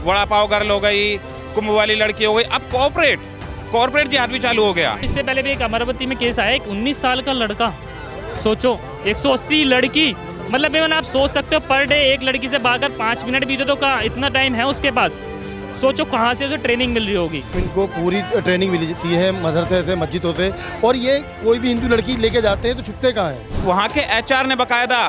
Vada pav girl हो गई, कुंभ वाली लड़की हो गई, अब कॉर्पोरेट जिहाद भी चालू हो गया। इससे पहले भी एक अमरावती में केस आया, एक 19 साल का लड़का, सोचो 180 लड़की, मतलब इवन आप सोच सकते हो पर डे एक लड़की से भागकर 5 मिनट बीते तो का इतना टाइम है उसके पास, सोचो कहाँ से उसे ट्रेनिंग मिल रही होगी। इनको पूरी ट्रेनिंग मिलती है मदरसे से, मस्जिदों से, और ये कोई भी हिंदू लड़की लेके जाते हैं तो छुपते कहाँ हैं। वहाँ के एचआर ने बकायदा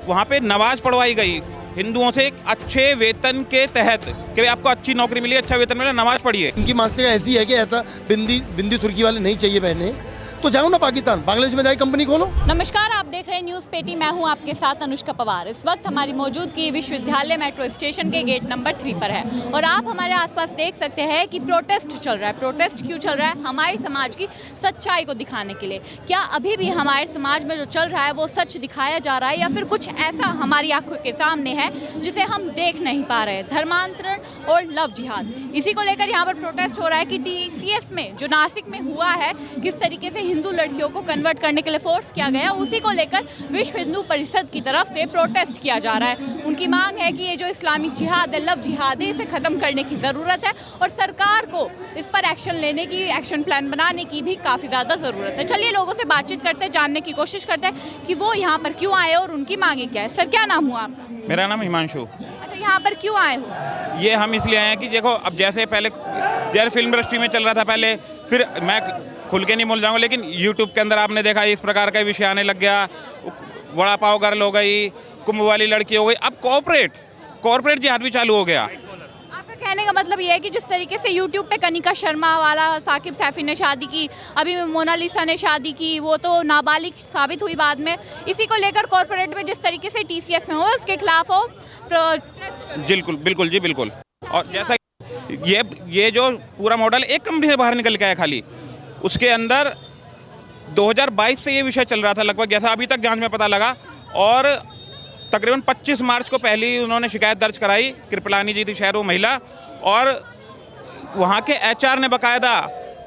वहाँ पे नमाज पढ़वाई गई हिंदुओं से अच्छे वेतन के तहत कि भाई आपको अच्छी नौकरी मिली, अच्छा वेतन मिला, नमाज पढ़िए। इनकी मानसिकता ऐसी है कि ऐसा बिंदी सुर्खी वाले नहीं चाहिए पहने, तो जाओ ना पाकिस्तान, बांग्लादेश में जाए कंपनी खोलो। नमस्कार, आप देख रहे हैं न्यूज़ पेटी। मैं हूं आपके साथ अनुष्का पवार। इस वक्त हमारी मौजूदगी विश्वविद्यालय मेट्रो स्टेशन के गेट नंबर 3 पर है और आप हमारे आसपास देख सकते हैं कि प्रोटेस्ट चल रहा है। प्रोटेस्ट क्यों चल रहा है? हमारे समाज की सच्चाई को दिखाने के लिए। क्या अभी भी हमारे समाज में जो चल रहा है वो सच दिखाया जा रहा है या फिर कुछ ऐसा हमारी आंखों के सामने है जिसे हम देख नहीं पा रहे? धर्मांतरण और लव जिहाद, इसी को लेकर यहाँ पर प्रोटेस्ट हो रहा है कि TCS में जो नासिक में हुआ है, किस तरीके से हिंदू लड़कियों को कन्वर्ट करने के लिए फोर्स किया गया, उसी को लेकर विश्व हिंदू परिषद की तरफ से प्रोटेस्ट किया जा रहा है। उनकी मांग है कि ये जो इस्लामिक जिहाद है, लव जिहाद है, इसे खत्म करने की ज़रूरत है और सरकार को इस पर एक्शन लेने की, एक्शन प्लान बनाने की भी काफ़ी ज़्यादा ज़रूरत है। चलिए लोगों से बातचीत करते हैं, जानने की कोशिश करते हैं कि वो यहाँ पर क्यों आए और उनकी मांगे क्या है। सर, क्या नाम हुआ आपका? मेरा नाम हिमांशु। अच्छा, यहाँ पर क्यों आए हो? ये हम इसलिए आए हैं कि देखो, अब जैसे पहले जैसे फिल्म इंडस्ट्री में चल रहा था पहले, फिर मैं खुल के नहीं बोल जाऊँगा, लेकिन यूट्यूब के अंदर आपने देखा इस प्रकार का विषय आने लग गया। वड़ा पाव गर्ल हो गई, कुंभ वाली लड़की हो गई, अब कॉर्पोरेट जिहाद भी चालू हो गया। आपका कहने का मतलब ये है कि जिस तरीके से यूट्यूब पे कनिका शर्मा वाला साकिब सैफी ने शादी की, अभी मोनालिसा ने शादी की, वो तो नाबालिग साबित हुई बाद में, इसी को लेकर कॉर्पोरेट में जिस तरीके से TCS में हो उसके खिलाफ हो बिल्कुल जी, बिल्कुल। और जैसा ये जो पूरा मॉडल एक कंपनी से बाहर निकल के आया खाली, उसके अंदर 2022 से ये विषय चल रहा था लगभग, जैसा अभी तक जांच में पता लगा, और तकरीबन 25 मार्च को पहली उन्होंने शिकायत दर्ज कराई। कृपलानी जी थी शहर, वो महिला, और वहाँ के एचआर ने बकायदा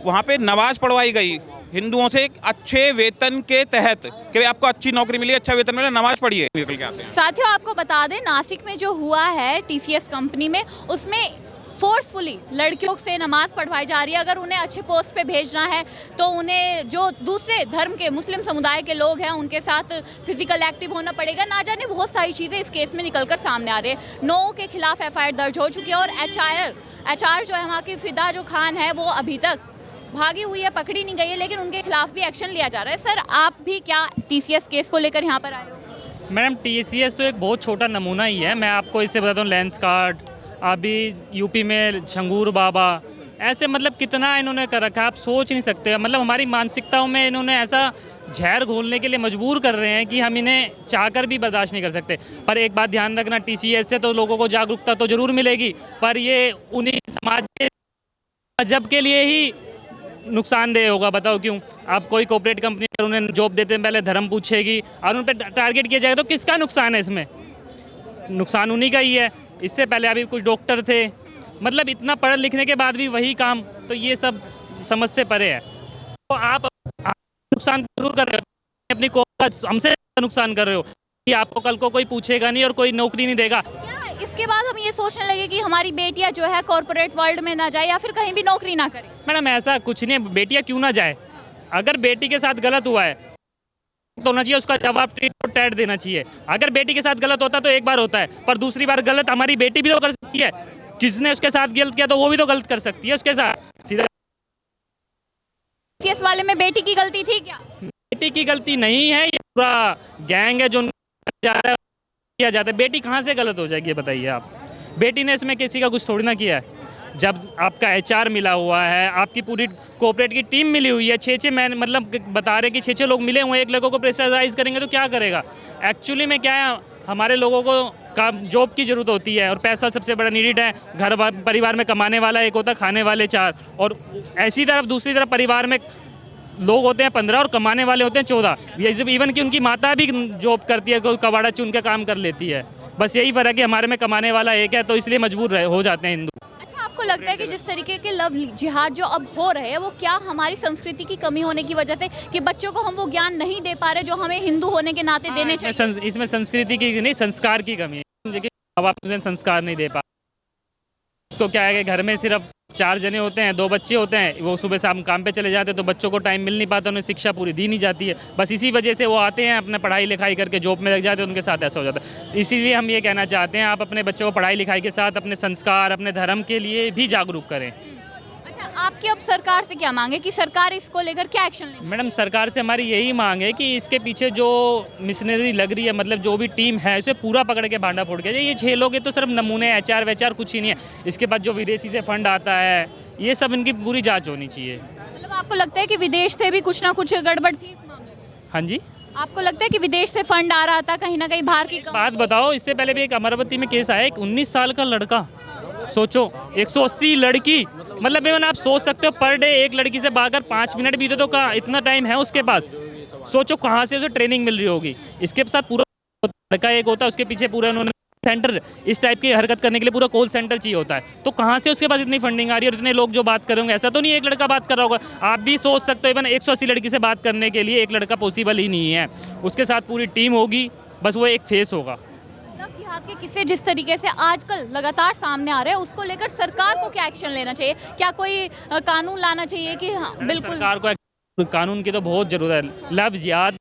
वहाँ पे नमाज पढ़वाई गई हिंदुओं से अच्छे वेतन के तहत कि भाई आपको अच्छी नौकरी मिली, अच्छा वेतन मिला, नमाज पढ़िए, निकल के आते हैं। साथियों, आपको बता दें, नासिक में जो हुआ है TCS कंपनी में, उसमें फोर्सफुली लड़कियों से नमाज पढ़वाई जा रही है। अगर उन्हें अच्छे पोस्ट पे भेजना है तो उन्हें जो दूसरे धर्म के मुस्लिम समुदाय के लोग हैं उनके साथ फिजिकल एक्टिव होना पड़ेगा। ना जाने बहुत सारी चीज़ें इस केस में निकलकर सामने आ रही है। 9 के खिलाफ FIR दर्ज हो चुकी है और HR जो है वहाँ की फिदा जो खान है, वो अभी तक भागी हुई है, पकड़ी नहीं गई है, लेकिन उनके खिलाफ भी एक्शन लिया जा रहा है। सर, आप भी क्या TCS केस को लेकर यहाँ पर आए हो? मैडम, TCS तो एक बहुत छोटा नमूना ही है। मैं आपको इससे बताता हूँ, लेंस कार्ड, अभी यूपी में शंगूर बाबा, ऐसे मतलब कितना इन्होंने कर रखा है, आप सोच नहीं सकते। मतलब हमारी मानसिकताओं में इन्होंने ऐसा जहर घोलने के लिए मजबूर कर रहे हैं कि हम इन्हें चाहकर भी बर्दाश्त नहीं कर सकते। पर एक बात ध्यान रखना, TCS से तो लोगों को जागरूकता तो ज़रूर मिलेगी, पर ये उन्हीं समाज के मजहब के लिए ही नुकसानदेह होगा। बताओ क्यों? आप कोई कॉर्पोरेट कंपनी अगर उन्हें जॉब देते हैं, पहले धर्म पूछेगी और उन पर टारगेट किया जाएगा, तो किसका नुकसान है? इसमें नुकसान उन्हीं का ही है। इससे पहले अभी कुछ डॉक्टर थे, मतलब इतना पढ़ लिखने के बाद भी वही काम, तो ये सब समझ से परे है। तो आप नुकसान जरूर कर रहे हो, अपनी कौम हमसे नुकसान कर रहे हो कि आपको कल को कोई पूछेगा नहीं और कोई नौकरी नहीं देगा। क्या इसके बाद हम ये सोचने लगे कि हमारी बेटियां जो है कॉर्पोरेट वर्ल्ड में ना जाए या फिर कहीं भी नौकरी ना करें? मैडम, ऐसा कुछ नहीं है, बेटियां क्यों ना जाए। अगर बेटी के साथ गलत हुआ है तो होना चाहिए, उसका जवाब टैट देना चाहिए। अगर बेटी के साथ गलत होता तो एक बार होता है, पर दूसरी बार गलत हमारी बेटी भी तो कर सकती है। किसने उसके साथ गलत किया तो वो भी तो गलत कर सकती है उसके साथ। सीधा TCS वाले में बेटी की गलती थी क्या? बेटी की गलती नहीं है, ये पूरा गैंग है जो जा रहा है, किया जाता है। बेटी कहाँ से गलत हो जाएगी, बताइए आप? बेटी ने इसमें किसी का कुछ थोड़ी ना किया है। जब आपका HR मिला हुआ है, आपकी पूरी कॉर्पोरेट की टीम मिली हुई है, 6 मैन, मतलब बता रहे कि 6 लोग मिले हुए हैं, एक लोगों को प्रेशराइज करेंगे तो क्या करेगा? एक्चुअली में क्या है, हमारे लोगों को काम जॉब की ज़रूरत होती है और पैसा सबसे बड़ा नीडेड है। घर परिवार में कमाने वाला एक होता है, खाने वाले 4, और ऐसी तरफ दूसरी तरफ परिवार में लोग होते हैं 15 और कमाने वाले होते हैं 14। इवन कि उनकी माता भी जॉब करती है, कोई कबाड़ा चुन के काम कर लेती है। बस यही फ़र्क है कि हमारे में कमाने वाला एक है, तो इसलिए मजबूर हो जाते हैं हिंदू। अच्छा, आपको लगता है कि जिस तरीके के लव जिहाद जो अब हो रहे हैं, वो क्या हमारी संस्कृति की कमी होने की वजह से, कि बच्चों को हम वो ज्ञान नहीं दे पा रहे जो हमें हिंदू होने के नाते देने चाहिए? इसमें संस्कृति की नहीं, संस्कार की कमी है। माँ बाप संस्कार नहीं दे पा तो क्या है कि घर में सिर्फ 4 जने होते हैं, 2 बच्चे होते हैं, वो सुबह शाम काम पे चले जाते हैं, तो बच्चों को टाइम मिल नहीं पाता, उन्हें शिक्षा पूरी दी नहीं जाती है। बस इसी वजह से वो आते हैं, अपने पढ़ाई लिखाई करके जॉब में लग जाते हैं, उनके साथ ऐसा हो जाता है। इसीलिए हम ये कहना चाहते हैं, आप अपने बच्चों को पढ़ाई लिखाई के साथ अपने संस्कार, अपने धर्म के लिए भी जागरूक करें। अच्छा, आपकी अब सरकार से क्या मांगे कि सरकार इसको लेकर क्या एक्शन ले? मैडम, सरकार से हमारी यही मांग है कि इसके पीछे जो मिशनरी लग रही है, मतलब जो भी टीम है, उसे पूरा पकड़ के भांडा फोड़ के, ये 6 लोग, ये तो सिर्फ नमूने, HR वेचार कुछ ही नहीं है। इसके बाद जो विदेशी से फंड आता है, ये सब इनकी पूरी जांच होनी चाहिए। मतलब आपको लगता है कि विदेश से भी कुछ ना कुछ गड़बड़ थी इस मामले में? हाँ जी, आपको लगता है कि विदेश से फंड आ रहा था कहीं ना कहीं बाहर की बात बताओ, इससे पहले भी एक अमरावती में केस आया, एक 19 साल का लड़का, सोचो 180 लड़की, मतलब इवन आप सोच सकते हो पर डे एक लड़की से भागकर 5 मिनट बीते तो का इतना टाइम है उसके पास, सोचो कहाँ से उसे ट्रेनिंग मिल रही होगी। इसके साथ पूरा लड़का एक होता है, उसके पीछे पूरा उन्होंने सेंटर, इस टाइप की हरकत करने के लिए पूरा कॉल सेंटर चाहिए होता है, तो कहाँ से उसके पास इतनी फंडिंग आ रही है और इतने लोग जो बात करेंगे? ऐसा तो नहीं एक लड़का बात कर रहा होगा, आप भी सोच सकते हो। इवन 180 लड़की से बात करने के लिए एक लड़का पॉसिबल ही नहीं है, उसके साथ पूरी टीम होगी, बस वो एक फेस होगा। लव जिहाद के किस्से जिस तरीके से आजकल लगातार सामने आ रहे हैं, उसको लेकर सरकार को क्या एक्शन लेना चाहिए? क्या कोई कानून लाना चाहिए कि हाँ, बिल्कुल सरकार को कानून की तो बहुत जरूरत है। लव जिहाद,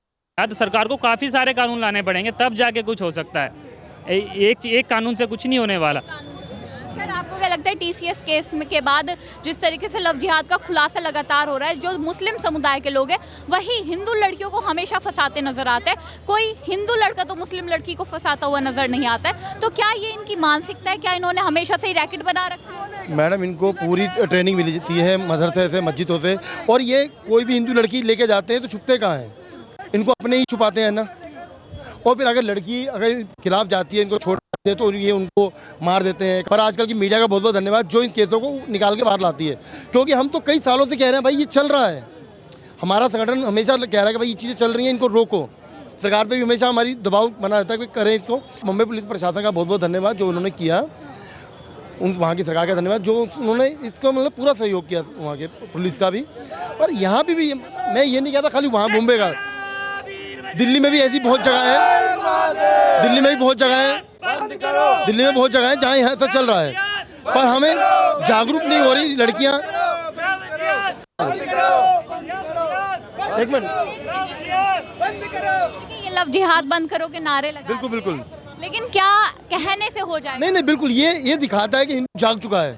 सरकार को काफ़ी सारे कानून लाने पड़ेंगे, तब जाके कुछ हो सकता है। एक कानून से कुछ नहीं होने वाला। सर, आपको क्या लगता है TCS केस में के बाद जिस तरीके से लव जिहाद का खुलासा लगातार हो रहा है, जो मुस्लिम समुदाय के लोग हैं वही हिंदू लड़कियों को हमेशा फंसाते नजर आते हैं, कोई हिंदू लड़का तो मुस्लिम लड़की को फंसाता हुआ नजर नहीं आता है, तो क्या ये इनकी मानसिकता है? क्या इन्होंने हमेशा से ही रैकेट बना रखा है? मैडम, इनको पूरी ट्रेनिंग मिली जाती है मदरसे से, मस्जिदों से, और ये कोई भी हिंदू लड़की लेके जाते हैं तो छुपते कहाँ हैं? इनको अपने ही छुपाते हैं ना। और फिर अगर लड़की अगर खिलाफ जाती है, इनको छोड़ देते हैं तो ये उनको मार देते हैं। पर आजकल की मीडिया का बहुत बहुत धन्यवाद जो इन केसों को निकाल के बाहर लाती है, क्योंकि हम तो कई सालों से कह रहे हैं भाई ये चल रहा है, हमारा संगठन हमेशा कह रहा है कि भाई ये चीज़ें चल रही हैं, इनको रोको। सरकार पे भी हमेशा हमारी दबाव बना रहता है कि करें इसको। मुंबई पुलिस प्रशासन का बहुत बहुत धन्यवाद जो उन्होंने किया, उन वहाँ की सरकार का धन्यवाद जो उन्होंने इसको मतलब पूरा सहयोग किया, वहाँ के पुलिस का भी। और यहाँ पे भी मैं ये नहीं कहता खाली वहाँ मुंबई का, दिल्ली में भी ऐसी बहुत जगह है, दिल्ली में भी बहुत जगह है, दिल्ली में बहुत जगह है जहाँ ऐसा चल रहा है, पर हमें जागरूक नहीं हो रही लड़कियाँ। एक मिनट, ये लव जिहाद बंद करो के नारे लगा बिल्कुल बिल्कुल, लेकिन क्या कहने से हो जाएगा? नहीं बिल्कुल, ये दिखाता है कि हिंदू जाग चुका है।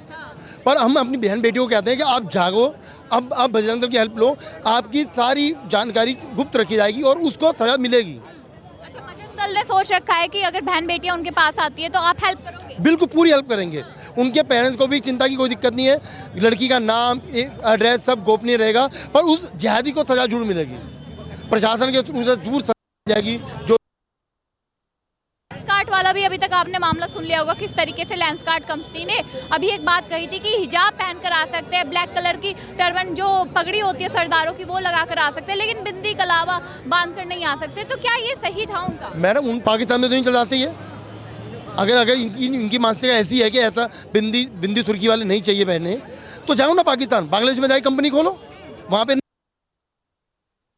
पर हम अपनी बहन बेटियों को कहते हैं कि आप जागो, अब आप बजरंग दल की हेल्प लो, आपकी सारी जानकारी गुप्त रखी जाएगी और उसको सजा मिलेगी। अच्छा, बजरंग दल ने सोच रखा है कि अगर बहन बेटियां उनके पास आती है तो आप हेल्प करोगे? बिल्कुल पूरी हेल्प करेंगे, उनके पेरेंट्स को भी चिंता की कोई दिक्कत नहीं है, लड़की का नाम, एड्रेस सब गोपनीय रहेगा, पर उस जिहादी को सजा जरूर मिलेगी, प्रशासन के थ्रू से जरूर सजा जाएगी। जो लेंसकार्ट वाला भी अभी तक आपने मामला सुन लिया होगा, किस तरीके से लेंसकार्ट कंपनी ने अभी एक बात कही थी कि हिजाब पहनकर आ सकते हैं, ब्लैक कलर की टर्बन जो पगड़ी होती है सरदारों की वो लगाकर आ सकते हैं, लेकिन बिंदी कलावा बांध कर नहीं आ सकते। तो क्या ये सही था उनका? मैडम, उन पाकिस्तान में तो नहीं चल जाती है। अगर इनकी मानसिकता ऐसी है कि ऐसा बिंदी सुर्खी वाले नहीं चाहिए पहने, तो जाओ ना पाकिस्तान, बांग्लादेश में जाए कंपनी खोलो, वहाँ पे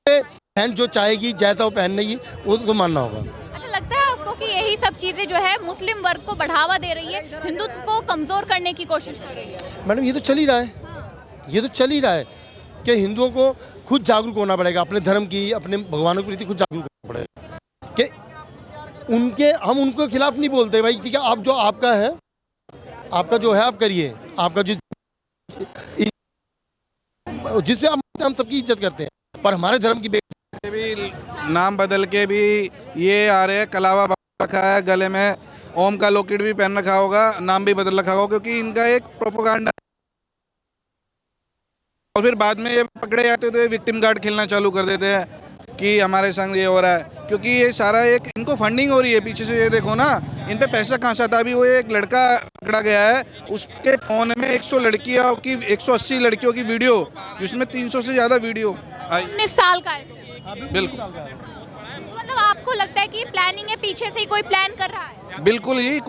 पहन जो चाहेगी, जैसा वो पहनने की उसको मानना होगा। अच्छा, लगता है आपको कि यही सब चीजें जो है मुस्लिम वर्ग को बढ़ावा दे रही है, हिंदुत्व को कमजोर करने की कोशिश कर रही है? मैडम, ये तो चल ही रहा है, ये तो चल ही रहा है कि हिंदुओं को खुद जागरूक होना पड़ेगा, अपने धर्म की, अपने भगवानों के प्रति खुद जागरूक होना पड़ेगा कि हम उनको खिलाफ नहीं बोलते भाई, ठीक है, आप जो आपका है, आपका जो है आप करिए, आपका जिससे हम सबकी इज्जत करते हैं, पर हमारे धर्म की भी नाम बदल के भी ये आ रहे हैं, कलावा रखा है, गले में ओम का लॉकेट भी पहन रखा होगा, नाम भी बदल रखा होगा, क्योंकि इनका एक प्रोपेगेंडा। और फिर बाद में ये पकड़े जाते तो ये विक्टिम कार्ड खेलना चालू कर देते हैं कि हमारे संग ये हो रहा है, क्योंकि ये सारा एक इनको फंडिंग हो रही है पीछे से। ये देखो ना, इन पे पैसा कहाँ से आता। अभी वो एक लड़का पकड़ा गया है, उसके फ़ोन में 180 लड़कियों की वीडियो, जिसमें 300 से ज़्यादा वीडियो। 19 साल का है। बिल्कुल, मतलब आपको लगता है कि प्लानिंग है, पीछे से ही कोई प्लान कर रहा है? बिल्कुल ही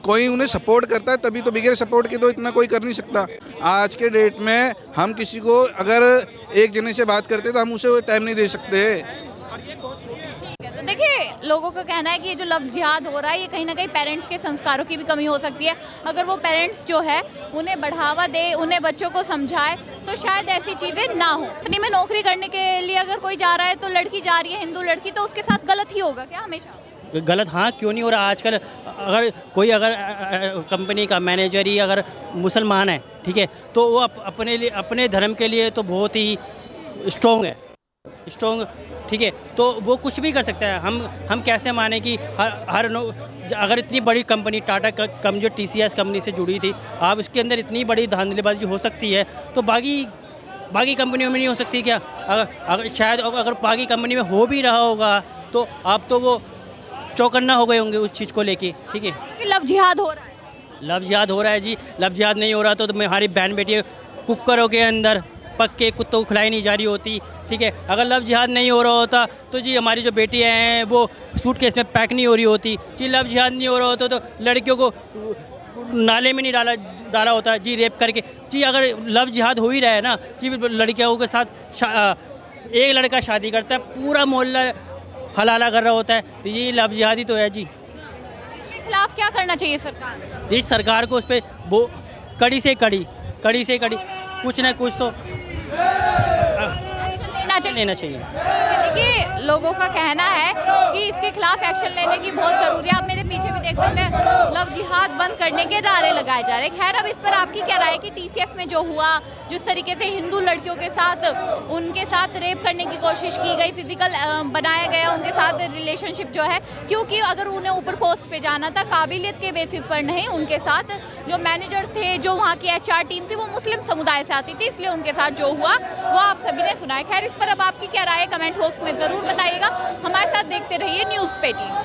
कोई उन्हें सपोर्ट करता है, तभी तो, बगैर सपोर्ट के तो इतना कोई कर नहीं सकता। आज के डेट में हम किसी को अगर एक जने से बात करते तो हम उसे टाइम नहीं दे सकते। ठीक है, तो देखिए, लोगों का कहना है कि ये जो लव जिहाद हो रहा है ये कहीं ना कहीं पेरेंट्स के संस्कारों की भी कमी हो सकती है। अगर वो पेरेंट्स जो है उन्हें बढ़ावा दे, उन्हें बच्चों को समझाए तो शायद ऐसी चीज़ें ना हो। कंपनी में नौकरी करने के लिए अगर कोई जा रहा है तो लड़की जा रही है हिंदू लड़की, तो उसके साथ गलत ही होगा क्या हमेशा? गलत हाँ क्यों नहीं हो रहा। आजकल अगर कोई कंपनी का मैनेजर ही अगर मुसलमान है, ठीक है, तो वो अपने लिए अपने धर्म के लिए तो बहुत ही स्ट्रॉन्ग, ठीक है, तो वो कुछ भी कर सकता है। हम कैसे माने कि अगर इतनी बड़ी कंपनी टाटा कम जो TCS कंपनी से जुड़ी थी, आप इसके अंदर इतनी बड़ी धांधलीबाजी हो सकती है तो बाकी कंपनियों में नहीं हो सकती क्या? अगर शायद अगर बाकी कंपनी में हो भी रहा होगा तो आप तो वो चौकन्ना हो गए होंगे उस चीज़ को लेके, ठीक है। क्योंकि लव जिहाद हो रहा है। लव जिहाद हो रहा है जी। लव जिहाद नहीं हो रहा तो हमारी बहन बेटी कुकरों के अंदर पक के कुत्तों को खिलाई नहीं जा रही होती, ठीक है। अगर लव जिहाद नहीं हो रहा होता तो जी हमारी जो बेटियाँ हैं वो सूटकेस में पैक नहीं हो रही होती जी। लव जिहाद नहीं हो रहा होता तो लड़कियों को नाले में नहीं डाला होता जी, रेप करके जी। अगर लव जिहाद हो ही रहा है ना जी, लड़कियों के साथ एक लड़का शादी करता है, पूरा मोहल्ला हलाला कर रहा होता है, तो ये लव जिहाद ही तो है जी। इसके खिलाफ क्या करना चाहिए सरकार? जी सरकार को उस पर वो कड़ी से कड़ी कुछ ना कुछ तो लेना चाहिए। देखिए, लोगों का कहना है कि इसके खिलाफ एक्शन लेने की बहुत ज़रूरी है। आप मेरे पीछे भी देख सकते हैं, लव जिहाद बंद करने के नारे लगाए जा रहे हैं। खैर, अब इस पर आपकी क्या राय है कि TCS में जो हुआ, जिस तरीके से हिंदू लड़कियों के साथ उनके साथ रेप करने की कोशिश की गई, फिजिकल बनाया गया उनके साथ रिलेशनशिप जो है, क्योंकि अगर उन्हें ऊपर पोस्ट पे जाना था काबिलियत के बेसिस पर नहीं, उनके साथ जो मैनेजर थे, जो वहाँ की HR टीम थी वो मुस्लिम समुदाय से आती थी, इसलिए उनके साथ जो हुआ वो आप सभी ने सुना है। खैर, इस पर अब आपकी क्या राय है कमेंट बॉक्स में ज़रूर बताइएगा। हमारे साथ देखते रहिए न्यूज़ पेटी।